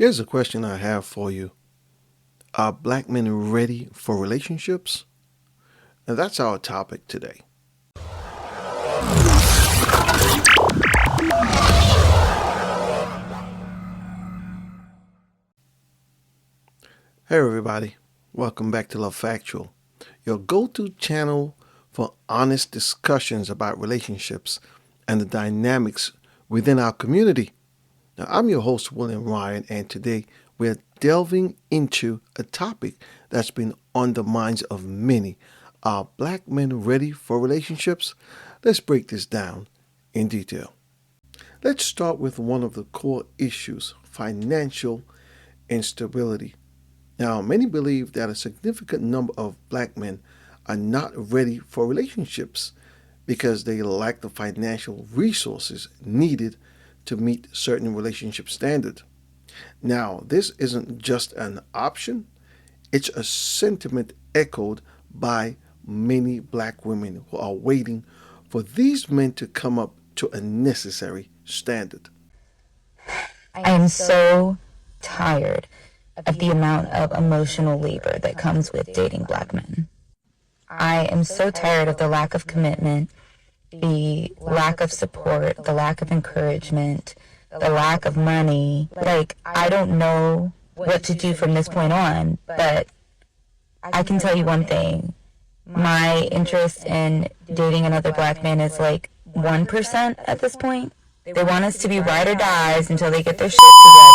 Here's a question I have for you. Are black men ready for relationships? And that's our topic today. Hey everybody, welcome back to Love Factual, your go-to channel for honest discussions about relationships and the dynamics within our community. Now, I'm your host, William Ryan, and today we're delving into a topic that's been on the minds of many. Are black men ready for relationships? Let's break this down in detail. Let's start with one of the core issues: financial instability. Now, many believe that a significant number of black men are not ready for relationships because they lack the financial resources needed to meet certain relationship standards. Now, this isn't just an option, it's a sentiment echoed by many black women who are waiting for these men to come up to a necessary standard. I am so tired of the amount of emotional labor that comes with dating black men. I am so tired of the lack of commitment, the lack of support, the lack of encouragement, the lack of money. I don't know what to do from this point on, but I can tell you one thing. My interest in dating another black man is 1% at this point. They want us to be ride or dies until they get their shit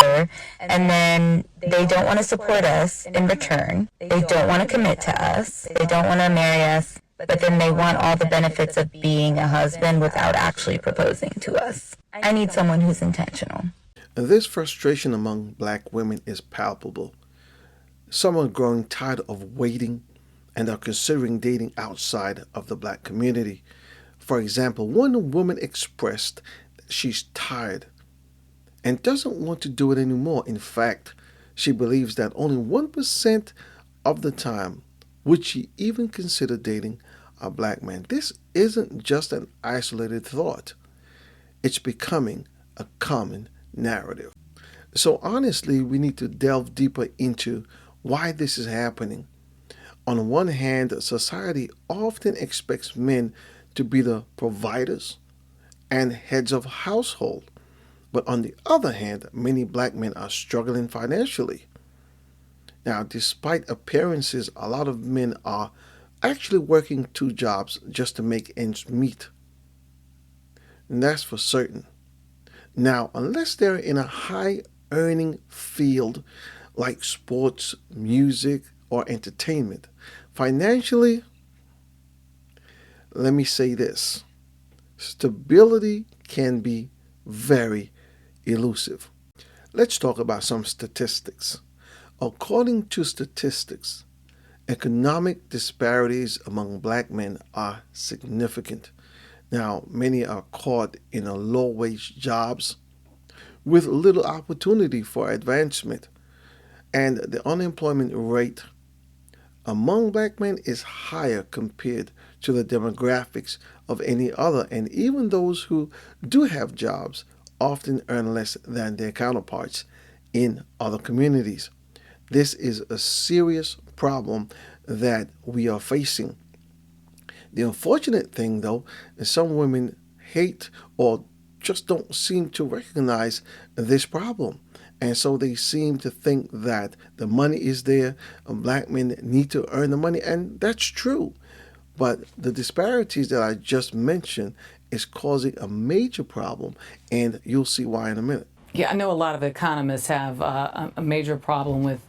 together, and then they don't want to support us in return. They don't want to commit to us. They don't want to marry us, but then they want all the benefits of being a husband without actually proposing to us. I need someone who's intentional. This frustration among black women is palpable. Some are growing tired of waiting and are considering dating outside of the black community. For example, one woman expressed that she's tired and doesn't want to do it anymore. In fact, she believes that only 1% of the time would she even consider dating a black man. This isn't just an isolated thought, it's becoming a common narrative. So, honestly, we need to delve deeper into why this is happening. On one hand, society often expects men to be the providers and heads of household. But on the other hand, many black men are struggling financially. Now, despite appearances, a lot of men are actually working two jobs just to make ends meet. And that's for certain. Now, unless they're in a high earning field like sports, music, or entertainment, financially, let me say this: stability can be very elusive. Let's talk about some statistics. According to statistics, economic disparities among black men are significant. Now, many are caught in a low-wage jobs with little opportunity for advancement, and the unemployment rate among black men is higher compared to the demographics of any other, and even those who do have jobs often earn less than their counterparts in other communities. This is a serious problem that we are facing. The unfortunate thing, though, is some women hate or just don't seem to recognize this problem. And so they seem to think that the money is there, and black men need to earn the money, and that's true. But the disparities that I just mentioned is causing a major problem, and you'll see why in a minute. Yeah, I know a lot of economists have a major problem with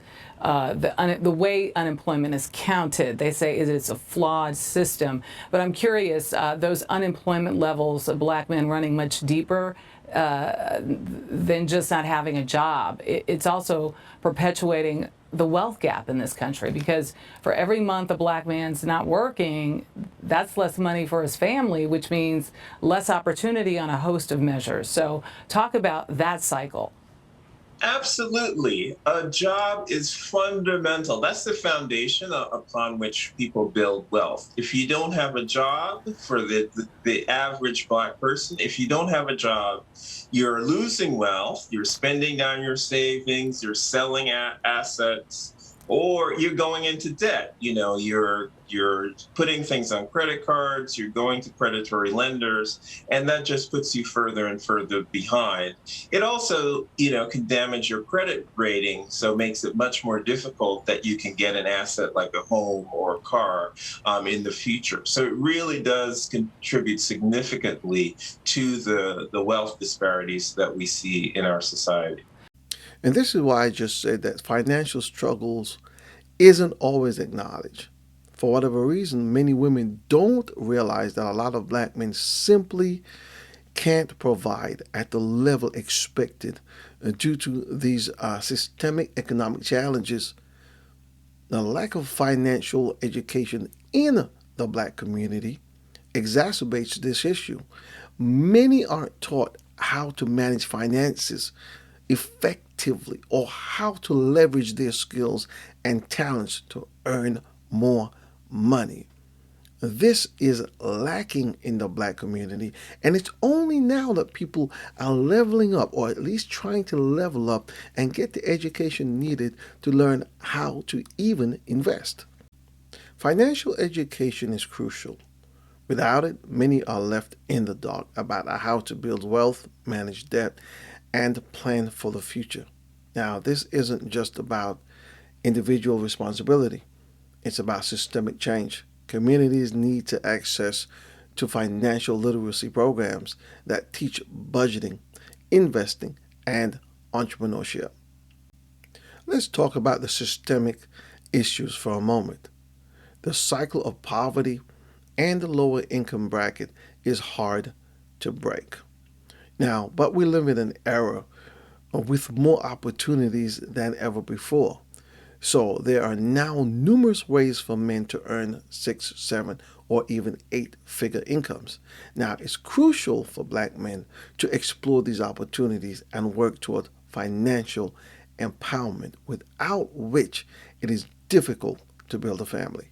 the way unemployment is counted. They say it's a flawed system. But I'm curious, those unemployment levels of black men running much deeper than just not having a job. It's also perpetuating the wealth gap in this country, because for every month a black man's not working, that's less money for his family, which means less opportunity on a host of measures. So talk about that cycle. Absolutely. A job is fundamental. That's the foundation upon which people build wealth. If you don't have a job, for the average Black person, if you don't have a job, you're losing wealth, you're spending down your savings, you're selling assets, or you're going into debt. You're putting things on credit cards, you're going to predatory lenders, and that just puts you further and further behind. It also, can damage your credit rating, so makes it much more difficult that you can get an asset like a home or a car in the future. So it really does contribute significantly to the wealth disparities that we see in our society. And this is why I just said that financial struggles isn't always acknowledged. For whatever reason, many women don't realize that a lot of black men simply can't provide at the level expected due to these systemic economic challenges. The lack of financial education in the black community exacerbates this issue. Many aren't taught how to manage finances effectively or how to leverage their skills and talents to earn more money. This is lacking in the black community, and it's only now that people are leveling up, or at least trying to level up and get the education needed to learn how to even invest. Financial education is crucial. Without it, many are left in the dark about how to build wealth, manage debt, and plan for the future. Now, this isn't just about individual responsibility, it's about systemic change. Communities need to access to financial literacy programs that teach budgeting, investing, and entrepreneurship. Let's talk about the systemic issues for a moment. The cycle of poverty and the lower income bracket is hard to break. Now, but we live in an era with more opportunities than ever before. So there are now numerous ways for men to earn 6, 7, or even 8-figure incomes. Now, it's crucial for black men to explore these opportunities and work toward financial empowerment, without which it is difficult to build a family.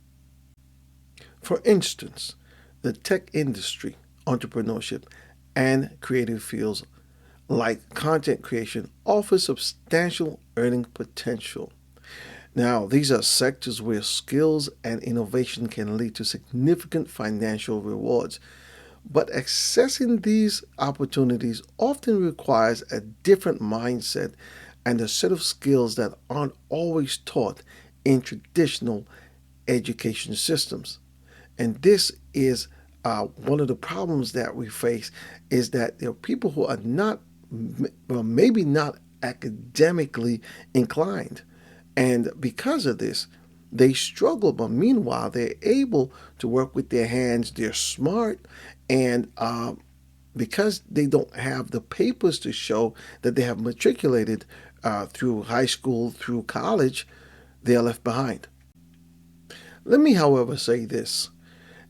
For instance, the tech industry, entrepreneurship, and creative fields like content creation offer substantial earning potential. Now, these are sectors where skills and innovation can lead to significant financial rewards. But accessing these opportunities often requires a different mindset and a set of skills that aren't always taught in traditional education systems. And this is one of the problems that we face, is that there are people who are not, well, maybe not academically inclined. And because of this, they struggle. But meanwhile, they're able to work with their hands. They're smart. And because they don't have the papers to show that they have matriculated through high school, through college, they're left behind. Let me, however, say this,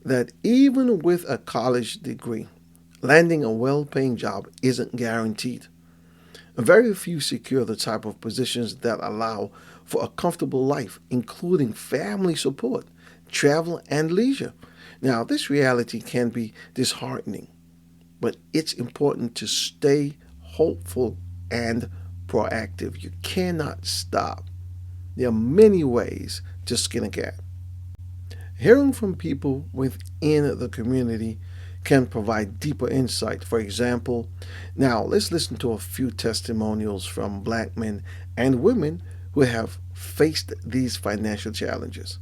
that even with a college degree, landing a well-paying job isn't guaranteed. Very few secure the type of positions that allow for a comfortable life, including family support, travel, and leisure. Now, this reality can be disheartening, but it's important to stay hopeful and proactive. You cannot stop. There are many ways to skin a cat. Hearing from people within the community can provide deeper insight. For example, now let's listen to a few testimonials from black men and women who have faced these financial challenges.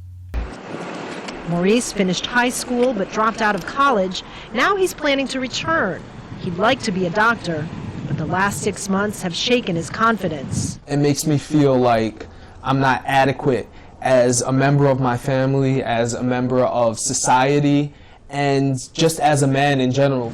Maurice finished high school but dropped out of college. Now he's planning to return. He'd like to be a doctor, but the last 6 months have shaken his confidence. It makes me feel like I'm not adequate as a member of my family, as a member of society, and just as a man in general.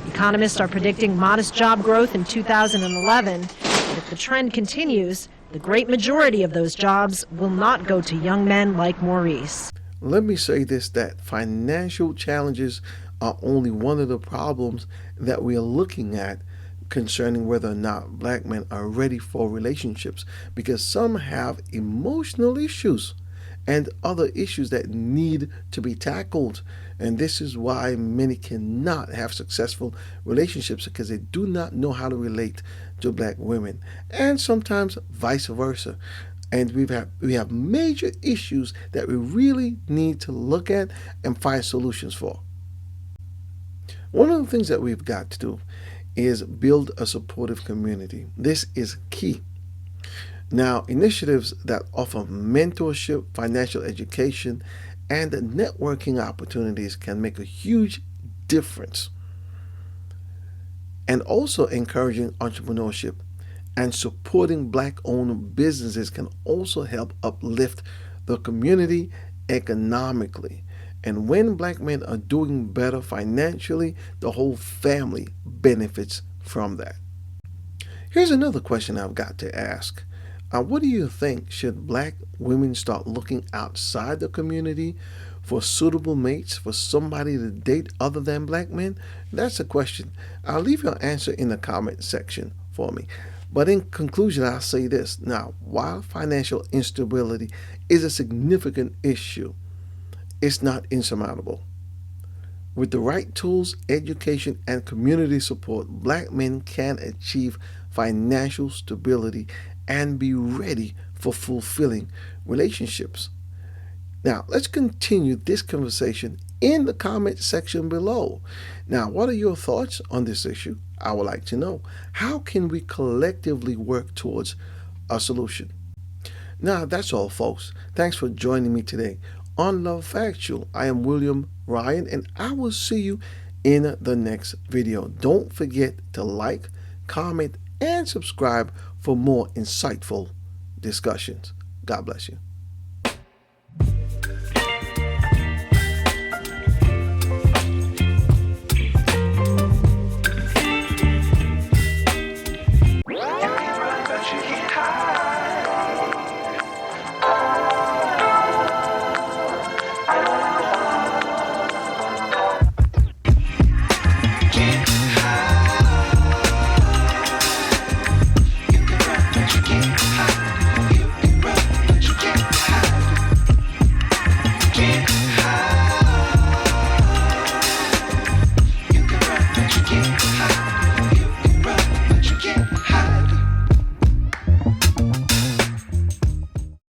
Economists are predicting modest job growth in 2011. But if the trend continues, the great majority of those jobs will not go to young men like Maurice. Let me say this, that financial challenges are only one of the problems that we are looking at concerning whether or not black men are ready for relationships, because some have emotional issues and other issues that need to be tackled. And this is why many cannot have successful relationships, because they do not know how to relate to black women, and sometimes vice versa. And we have major issues that we really need to look at and find solutions for. One of the things that we've got to do is build a supportive community. This is key. Now, initiatives that offer mentorship, financial education, and networking opportunities can make a huge difference. And also encouraging entrepreneurship and supporting black-owned businesses can also help uplift the community economically. And when black men are doing better financially, the whole family benefits from that. Here's another question I've got to ask. What do you think? Should black women start looking outside the community for suitable mates, for somebody to date other than black men? That's a question. I'll leave your answer in the comment section for me. But in conclusion, I'll say this. Now, while financial instability is a significant issue, it's not insurmountable. With the right tools, education, and community support, black men can achieve financial stability and be ready for fulfilling relationships. Now, let's continue this conversation in the comment section below. Now, what are your thoughts on this issue? I would like to know. How can we collectively work towards a solution? Now, that's all, folks. Thanks for joining me today on Love Factual. I am William Ryan, and I will see you in the next video. Don't forget to like, comment, and subscribe for more insightful discussions. God bless you.